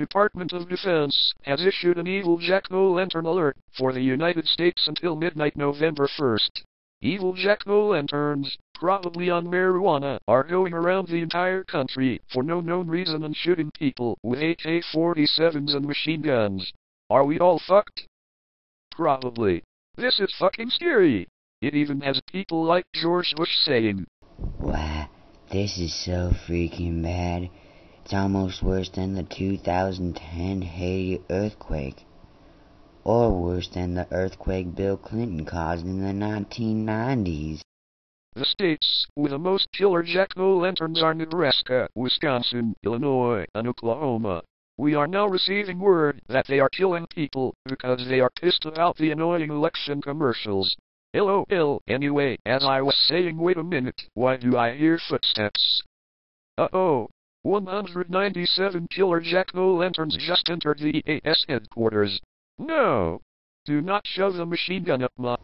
Department of Defense has issued an Evil Jack-O-Lantern alert for the United States until midnight November 1st. Evil Jack-O-Lanterns, probably on marijuana, are going around the entire country for no known reason and shooting people with AK-47s and machine guns. Are we all fucked? Probably. This is fucking scary. It even has people like George Bush saying, "Wow, this is so freaking bad. It's almost worse than the 2010 Haiti earthquake. Or worse than the earthquake Bill Clinton caused in the 1990s. The states with the most killer Jack-O-Lanterns are Nebraska, Wisconsin, Illinois, and Oklahoma. We are now receiving word that they are killing people because they are pissed about the annoying election commercials. LOL. Anyway, as I was saying, wait a minute, why do I hear footsteps? Uh-oh. 197 killer Jack-O-Lanterns just entered the EAS headquarters. No! Do not shove the machine gun up my